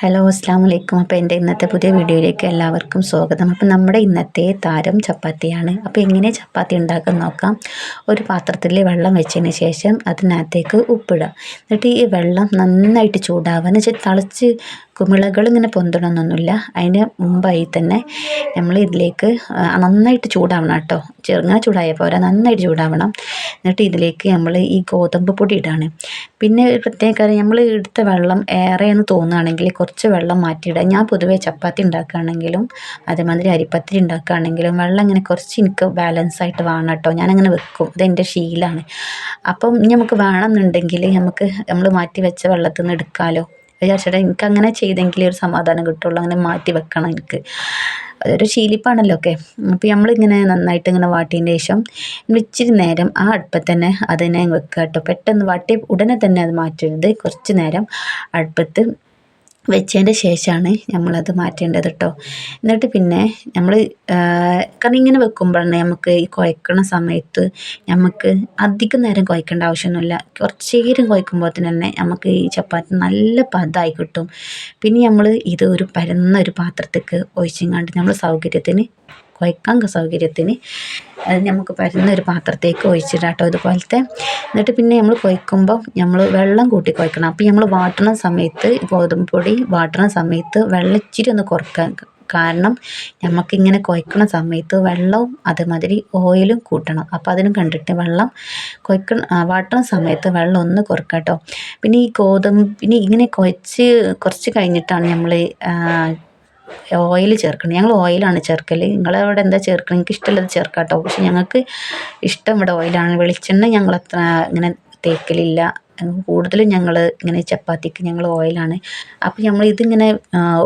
Hello അസ്സാം വലൈക്കും. അപ്പോൾ എൻ്റെ ഇന്നത്തെ പുതിയ വീഡിയോയിലേക്ക് എല്ലാവർക്കും സ്വാഗതം. അപ്പോൾ നമ്മുടെ ഇന്നത്തെ താരം ചപ്പാത്തിയാണ്. അപ്പോൾ എങ്ങനെ ചപ്പാത്തി ഉണ്ടാക്കാൻ നോക്കാം. ഒരു പാത്രത്തിൽ വെള്ളം വെച്ചതിന് ശേഷം അതിനകത്തേക്ക് ഉപ്പിടുക. എന്നിട്ട് ഈ വെള്ളം നന്നായിട്ട് ചൂടാവുക. എന്ന് വെച്ചാൽ തിളച്ച് കുമിളകൾ ഇങ്ങനെ പൊന്തണമെന്നൊന്നുമില്ല. അതിന് മുമ്പായി തന്നെ നമ്മൾ ഇതിലേക്ക് നന്നായിട്ട് ചൂടാവണം കേട്ടോ. ചെറുങ്ങനെ ചൂടായ പോരാ, നന്നായിട്ട് ചൂടാവണം. എന്നിട്ട് ഇതിലേക്ക് നമ്മൾ ഈ ഗോതമ്പ് പൊടി ഇടാണ്. പിന്നെ ഒരു പ്രത്യേക കാര്യം, നമ്മൾ എടുത്ത വെള്ളം ഏറെയെന്ന് തോന്നുകയാണെങ്കിൽ കുറച്ച് വെള്ളം മാറ്റിയിടുക. ഞാൻ പൊതുവേ ചപ്പാത്തി ഉണ്ടാക്കുകയാണെങ്കിലും അതേമാതിരി അരിപ്പത്തിരി ഉണ്ടാക്കുകയാണെങ്കിലും വെള്ളം ഇങ്ങനെ കുറച്ച് എനിക്ക് ബാലൻസ് ആയിട്ട് വേണം കേട്ടോ. ഞാനങ്ങനെ വെക്കും, അതെൻ്റെ ശീലമാണ്. അപ്പം നമുക്ക് വേണമെന്നുണ്ടെങ്കിൽ നമ്മൾ മാറ്റി വെച്ച വെള്ളത്തിൽ നിന്ന് എടുക്കാമല്ലോ വിചാരിച്ചിട്ട് എനിക്ക് അങ്ങനെ ചെയ്തെങ്കിലേ ഒരു സമാധാനം കിട്ടുള്ളൂ. അങ്ങനെ മാറ്റി വെക്കണം എനിക്ക്, അതൊരു ശീലിപ്പാണല്ലോ ഒക്കെ. അപ്പോൾ നമ്മളിങ്ങനെ നന്നായിട്ട് ഇങ്ങനെ വാട്ടിയതിന് ശേഷം ഇച്ചിരി നേരം ആ അടുപ്പത്ത് തന്നെ അതിനെ വെക്കുക കേട്ടോ. പെട്ടെന്ന് വാട്ടി ഉടനെ തന്നെ അത് മാറ്റരുത്. കുറച്ച് നേരം അടുപ്പത്ത് വെച്ചതിൻ്റെ ശേഷമാണ് നമ്മളത് മാറ്റേണ്ടത് കേട്ടോ. എന്നിട്ട് പിന്നെ നമ്മൾ കാരണം ഇങ്ങനെ വെക്കുമ്പോഴാണ് നമുക്ക് ഈ കുഴക്കണ സമയത്ത് നമുക്ക് അധികം നേരം കുഴക്കേണ്ട ആവശ്യമൊന്നുമില്ല. കുറച്ച് നേരം കുഴക്കുമ്പോൾ തന്നെ നമുക്ക് ഈ ചപ്പാത്തി നല്ല പതമായി കിട്ടും. പിന്നെ നമ്മൾ ഇത് ഒരു പരന്നൊരു പാത്രത്തേക്ക് ഒഴിച്ചെങ്ങാണ്ട് നമ്മൾ കുഴക്കാൻ സൗകര്യത്തിന് നമുക്ക് പരന്നൊരു പാത്രത്തേക്ക് ഒഴിച്ചിടാം കേട്ടോ ഇതുപോലത്തെ. എന്നിട്ട് പിന്നെ നമ്മൾ കുഴക്കുമ്പോൾ നമ്മൾ വെള്ളം കൂട്ടി കുഴക്കണം. അപ്പോൾ നമ്മൾ വാട്ടണ സമയത്ത് ഗോതമ്പ് പൊടി വാട്ടണ സമയത്ത് വെള്ളം ഇച്ചിരി ഒന്ന് കുറക്കാൻ, കാരണം നമുക്കിങ്ങനെ കുഴക്കണ സമയത്ത് വെള്ളവും അതേമാതിരി ഓയിലും കൂട്ടണം. അപ്പോൾ അതിനും കണ്ടിട്ട് വെള്ളം വാട്ടണ സമയത്ത് വെള്ളം ഒന്ന് കുറക്കാം കേട്ടോ. പിന്നെ ഈ പിന്നെ ഇങ്ങനെ കുറച്ച് കഴിഞ്ഞിട്ടാണ് നമ്മൾ ഓയിൽ ചേർക്കണം. ഞങ്ങൾ ഓയിലാണ് ചേർക്കൽ. നിങ്ങളവിടെ എന്താ ചേർക്കണം? എനിക്ക് ഇഷ്ടമുള്ളത് ചേർക്കാം കേട്ടോ. പക്ഷെ ഞങ്ങൾക്ക് ഇഷ്ടം ഇവിടെ ഓയിലാണ്. വെളിച്ചെണ്ണ ഞങ്ങൾ അത്ര ഇങ്ങനെ തേക്കലില്ല. കൂടുതലും ഞങ്ങൾ ഇങ്ങനെ ചപ്പാത്തിക്ക് ഞങ്ങൾ ഓയിലാണ്. അപ്പോൾ നമ്മൾ ഇതിങ്ങനെ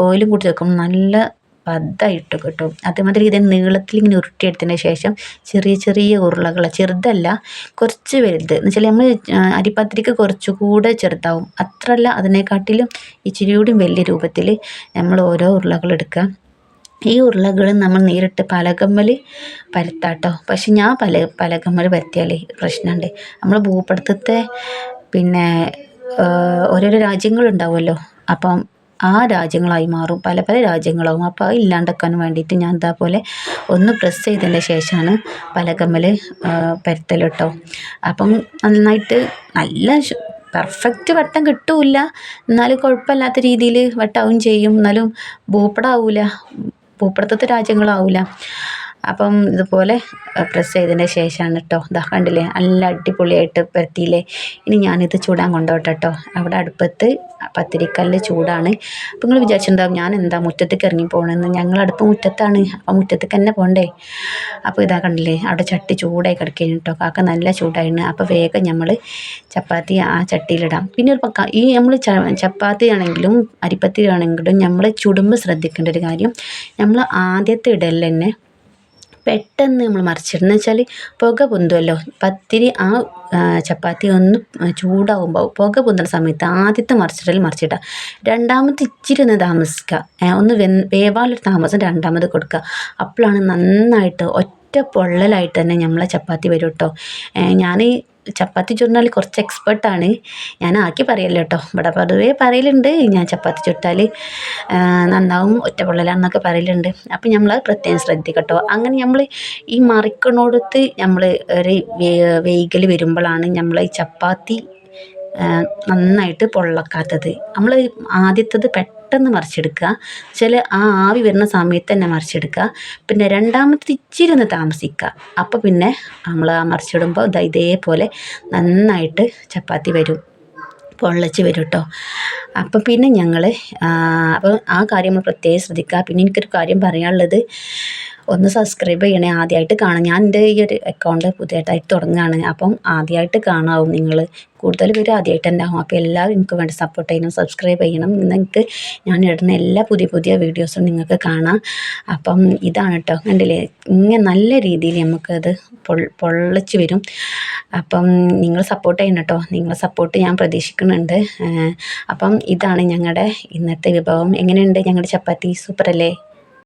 ഓയിലും കൂട്ടി ചേർക്കുമ്പോൾ നല്ല പതായിട്ട് കിട്ടും. അതേമാതിരി ഇത് നീളത്തിൽ ഇങ്ങനെ ഉരുട്ടിയെടുത്തതിന് ശേഷം ചെറിയ ചെറിയ ഉരുളകൾ, ചെറുതല്ല കുറച്ച് വലുത്, എന്ന് വെച്ചാൽ നമ്മൾ അരിപ്പത്തിരിക്ക് കുറച്ചുകൂടെ ചെറുതാവും, അത്രല്ല അതിനെക്കാട്ടിലും ഇച്ചിരി കൂടി വലിയ രൂപത്തിൽ നമ്മൾ ഓരോ ഉരുളകൾ എടുക്കുക. ഈ ഉരുളകൾ നമ്മൾ നേരിട്ട് പലകമ്മൽ പരത്താട്ടോ. പക്ഷെ ഞാൻ പലകമ്മൽ പരത്തിയാൽ പ്രശ്നമുണ്ട്. നമ്മൾ ഭൂപടത്തെ പിന്നെ ഓരോരോ രാജ്യങ്ങളുണ്ടാവുമല്ലോ, അപ്പം ആ രാജ്യങ്ങളായി മാറും, പല പല രാജ്യങ്ങളാവും. അപ്പോൾ അത് ഇല്ലാണ്ടാക്കാൻ വേണ്ടിയിട്ട് ഞാൻ ഇതേപോലെ ഒന്ന് പ്രസ് ചെയ്തതിൻ്റെ ശേഷമാണ് പലകമ്മൽ പരത്തൽ കേട്ടോ. അപ്പം നന്നായിട്ട് നല്ല പെർഫെക്റ്റ് വട്ടം കിട്ടില്ല, എന്നാലും കുഴപ്പമില്ലാത്ത രീതിയിൽ വട്ടാവും ചെയ്യും. എന്നാലും ഭൂപടമാവില്ല, ഭൂപടത്തെ രാജ്യങ്ങളാവില്ല. അപ്പം ഇതുപോലെ പ്രസ് ചെയ്തതിൻ്റെ ശേഷമാണ് കേട്ടോ. ഇതാ കണ്ടില്ലേ, നല്ല അടിപൊളിയായിട്ട് പരത്തിയില്ലേ. ഇനി ഞാനിത് ചൂടാൻ കൊണ്ടുപോട്ടെ കേട്ടോ. അവിടെ അടുപ്പത്ത് പത്തിരിക്കല്ല് ചൂടാണ്. അപ്പം നിങ്ങൾ വിചാരിച്ചിട്ടുണ്ടാവും ഞാൻ എന്താ മുറ്റത്തേക്ക് ഇറങ്ങി പോകണമെന്ന്. ഞങ്ങൾ അടുപ്പ് മുറ്റത്താണ്, അപ്പം മുറ്റത്തേക്ക് തന്നെ പോകണ്ടേ. അപ്പോൾ ഇതാ കണ്ടില്ലേ, അവിടെ ചട്ടി ചൂടായി കിടക്കുകയാണ് കേട്ടോ. കാക്ക നല്ല ചൂടായിരുന്നു. അപ്പോൾ വേഗം നമ്മൾ ചപ്പാത്തി ആ ചട്ടിയിലിടാം. പിന്നെ ഒരു ഈ നമ്മൾ ചപ്പാത്തി ആണെങ്കിലും അരിപ്പത്തിരി ആണെങ്കിലും നമ്മൾ ചുടുമ്പോൾ ശ്രദ്ധിക്കേണ്ട ഒരു കാര്യം, നമ്മൾ ആദ്യത്തെ ഇടൽ തന്നെ പെട്ടെന്ന് നമ്മൾ മറിച്ചിടുന്ന വെച്ചാൽ പുക പൊന്തുമല്ലോ പത്തിരി. ആ ചപ്പാത്തി ഒന്ന് ചൂടാവുമ്പോൾ പുക പൊന്തുന്ന സമയത്ത് ആദ്യത്തെ മറിച്ചിടുക. രണ്ടാമത്തെ ഇച്ചിരി ഒന്ന് താമസിക്കുക, ഒന്ന് വേവാനൊരു താമസം രണ്ടാമത് കൊടുക്കുക. അപ്പോഴാണ് നന്നായിട്ട് ഒറ്റ പൊള്ളലായിട്ട് തന്നെ നമ്മളെ ചപ്പാത്തി വരും കേട്ടോ. ഞാൻ ചപ്പാത്തി ചുട്ടാൽ കുറച്ച് എക്സ്പെർട്ടാണ്, ഞാൻ ആക്കി പറയല്ലോ കേട്ടോ. ഇവിടെ പൊതുവേ പറയലുണ്ട് ഞാൻ ചപ്പാത്തി ചുട്ടാൽ നന്നാവും, ഒറ്റ പൊള്ളലാണെന്നൊക്കെ പറയലുണ്ട്. അപ്പം നമ്മൾ പ്രത്യേകം ശ്രദ്ധിക്കട്ടോ. അങ്ങനെ നമ്മൾ ഈ മറിക്കണോടത്ത് നമ്മൾ ഒരു വെയ്കൽ വരുമ്പോഴാണ് നമ്മൾ ഈ ചപ്പാത്തി നന്നായിട്ട് പൊള്ളക്കാത്തത്. നമ്മൾ ആദ്യത്തത് പെട്ടെന്ന് മറിച്ചെടുക്കുക, ആ ആവി വരുന്ന സമയത്ത് തന്നെ മറിച്ചെടുക്കുക. പിന്നെ രണ്ടാമത്തെ ഇച്ചിരി ഒന്ന് താമസിക്കുക. അപ്പോൾ പിന്നെ നമ്മൾ ആ മറിച്ചിടുമ്പോൾ ഇതേപോലെ നന്നായിട്ട് ചപ്പാത്തി വരും, പൊള്ളച്ച് വരും കേട്ടോ. അപ്പം പിന്നെ അപ്പോൾ ആ കാര്യം നമ്മൾ പ്രത്യേകം ശ്രദ്ധിക്കുക. പിന്നെ എനിക്കൊരു കാര്യം പറയാനുള്ളത്, ഒന്ന് സബ്സ്ക്രൈബ് ചെയ്യണേ. ആദ്യമായിട്ട് കാണാം, ഞാൻ എൻ്റെ ഈ ഒരു അക്കൗണ്ട് പുതിയതായിട്ട് തുടങ്ങുകയാണ്. അപ്പം ആദ്യമായിട്ട് കാണാവും നിങ്ങൾ, കൂടുതൽ പേര് ആദ്യമായിട്ട് ഉണ്ടാകും. അപ്പോൾ എല്ലാവരും എനിക്ക് വേണ്ടി സപ്പോർട്ട് ചെയ്യണം, സബ്സ്ക്രൈബ് ചെയ്യണം. നിങ്ങൾക്ക് ഞാൻ ഇടുന്ന എല്ലാ പുതിയ വീഡിയോസും നിങ്ങൾക്ക് കാണാം. അപ്പം ഇതാണ് കേട്ടോ, കണ്ടില്ലേ, ഇങ്ങനെ നല്ല രീതിയിൽ നമുക്കത് പൊള്ളച്ച് വരും. അപ്പം നിങ്ങൾ സപ്പോർട്ട് ചെയ്യണം കേട്ടോ, നിങ്ങളെ സപ്പോർട്ട് ഞാൻ പ്രതീക്ഷിക്കുന്നുണ്ട്. അപ്പം ഇതാണ് ഞങ്ങളുടെ ഇന്നത്തെ വിഭവം. എങ്ങനെയുണ്ട് ഞങ്ങളുടെ ചപ്പാത്തി? സൂപ്പറല്ലേ?